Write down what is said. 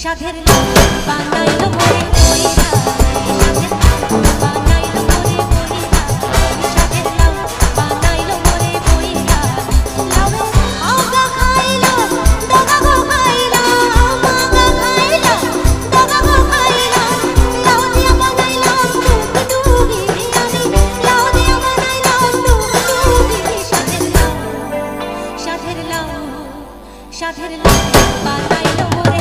সাধের লাউ বানাইলো মোরে বইরা সাধের লাউ বানাইলো মোরে বইরা সাধের লাউ বানাইলো মোরে বইরা লাউ আগা খাইলো দাগা গো খাইলো আগা খাইলো দাগা গো খাইলো লাউ দিয়া বানাইলো টুকি আমি লাউ দিয়া বানাইলো টুকি সাধের লাউ বানাইলো মোরে